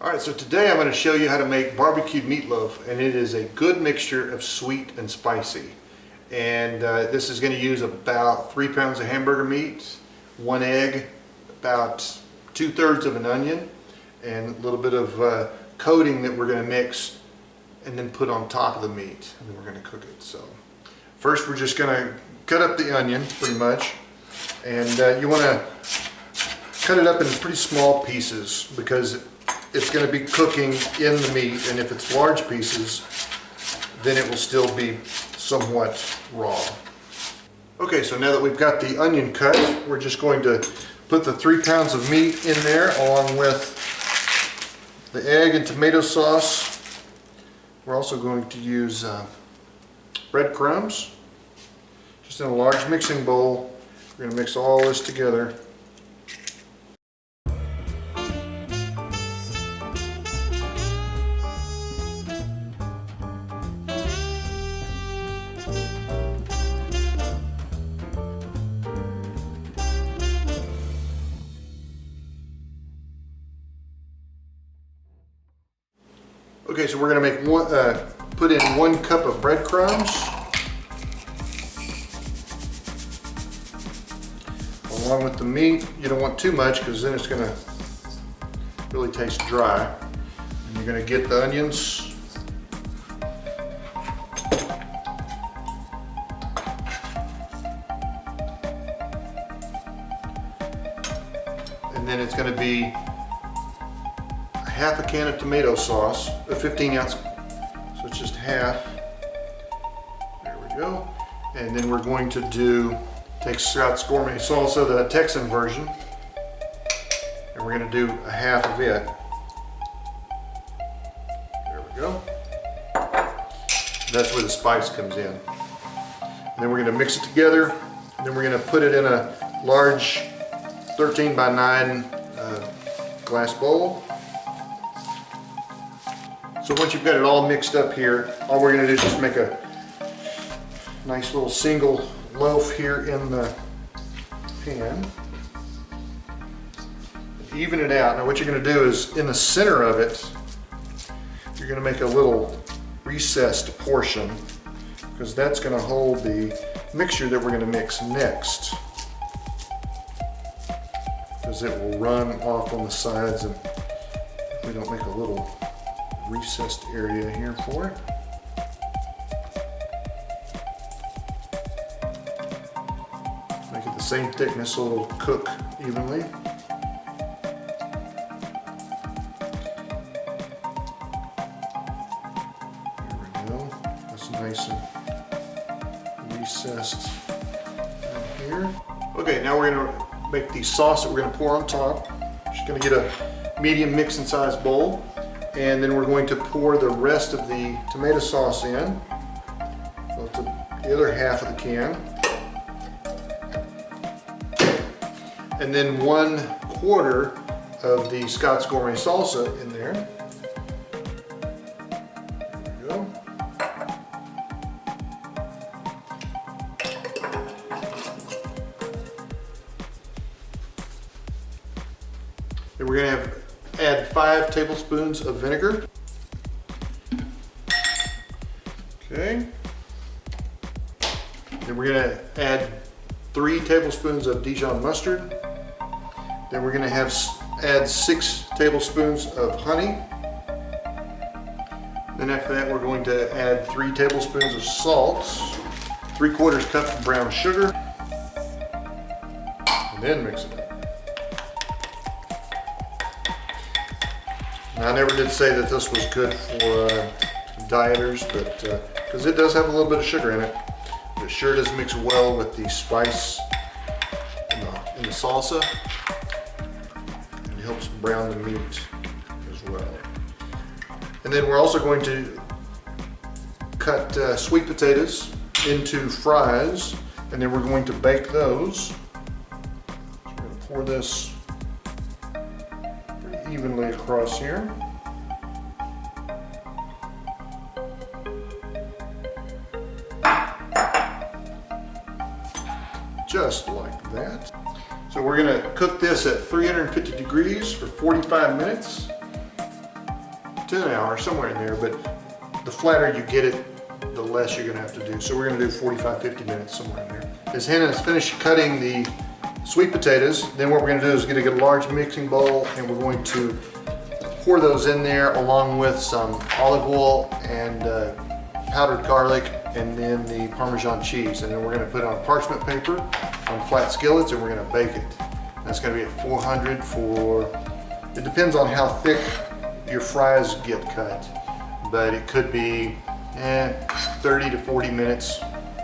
Alright, so today I'm going to show you how to make barbecued meatloaf, and it is a good mixture of sweet and spicy. And this is going to use about 3 pounds of hamburger meat, 1 egg, about 2/3 of an onion, and a little bit of coating that we're going to mix and then put on top of the meat, and then we're going to cook it. So first we're just going to cut up the onion pretty much, and you want to cut it up in pretty small pieces because it's going to be cooking in the meat, and if it's large pieces, then it will still be somewhat raw. Okay, so now that we've got the onion cut, we're just going to put the 3 pounds of meat in there along with the egg and tomato sauce. We're also going to use breadcrumbs, just in a large mixing bowl. We're going to mix all this together. Okay, so we're going to make put in 1 cup of breadcrumbs, along with the meat. You don't want too much because then it's going to really taste dry. And you're going to get the onions. And then it's going to be half a can of tomato sauce, a 15-ounce, so it's just half. There we go. And then we're going to take Scott's Gourmet Salsa, the Texan version, and we're going to do a half of it. There we go. That's where the spice comes in. And then we're going to mix it together, and then we're going to put it in a large 13 by 9 glass bowl. So once you've got it all mixed up here, all we're going to do is just make a nice little single loaf here in the pan. Even it out. Now what you're going to do is in the center of it, you're going to make a little recessed portion because that's going to hold the mixture that we're going to mix next. Because it will run off on the sides, and if we don't make a little recessed area here for it. Make it the same thickness so it'll cook evenly. There we go. That's nice and recessed right here. Okay, now we're going to make the sauce that we're going to pour on top. Just going to get a medium mixing size bowl. And then we're going to pour the rest of the tomato sauce in, to the other half of the can. And then 1/4 of the Scott's Gourmet Salsa in there. There we go. Then we're going to add 5 tablespoons of vinegar. Okay. Then we're going to add 3 tablespoons of Dijon mustard. Then we're going to add 6 tablespoons of honey. Then after that we're going to add 3 tablespoons of salt, 3/4 cup of brown sugar, and then mix it up. I never did say that this was good for dieters, but because it does have a little bit of sugar in it, but it sure does mix well with the spice in the salsa, and it helps brown the meat as well. And then we're also going to cut sweet potatoes into fries, and then we're going to bake those. So we're going to pour this evenly across here. Just like that. So we're going to cook this at 350 degrees for 45 minutes. to an hour, somewhere in there, but the flatter you get it, the less you're gonna have to do. So we're gonna do 45, 50 minutes, somewhere in there. As Hannah has finished cutting the sweet potatoes, then what we're gonna do is get a large mixing bowl, and we're going to pour those in there along with some olive oil and powdered garlic, and then the Parmesan cheese. And then we're gonna put it on parchment paper on flat skillets, and we're gonna bake it. That's gonna be at 400 for, it depends on how thick your fries get cut, but it could be 30 to 40 minutes.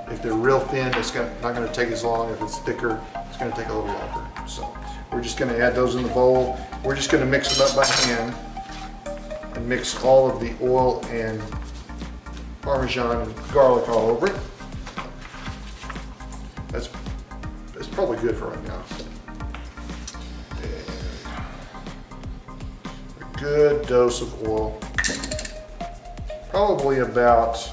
If they're real thin, it's not gonna take as long. If it's thicker, it's gonna take a little longer. So we're just gonna add those in the bowl. We're just gonna mix them up by hand and mix all of the oil and Parmesan and garlic all over it. That's probably good for right now. And a good dose of oil. Probably about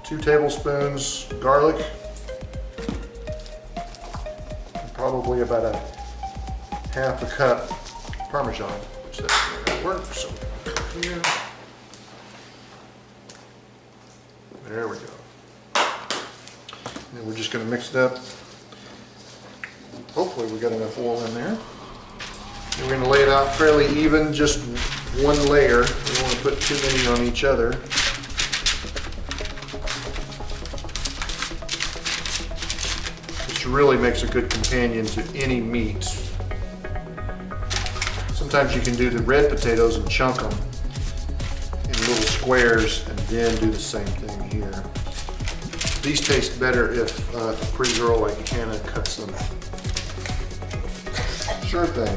2 tablespoons garlic. And probably about a half a cup Parmesan, which that's going to work. So here. There we go. And then we're just going to mix it up. Hopefully we got enough oil in there. And we're going to lay it out fairly even, just one layer. We don't want to put too many on each other. Which really makes a good companion to any meat. Sometimes you can do the red potatoes and chunk them in little squares and then do the same thing here. These taste better if a pretty girl like Hannah cuts them. Sure thing.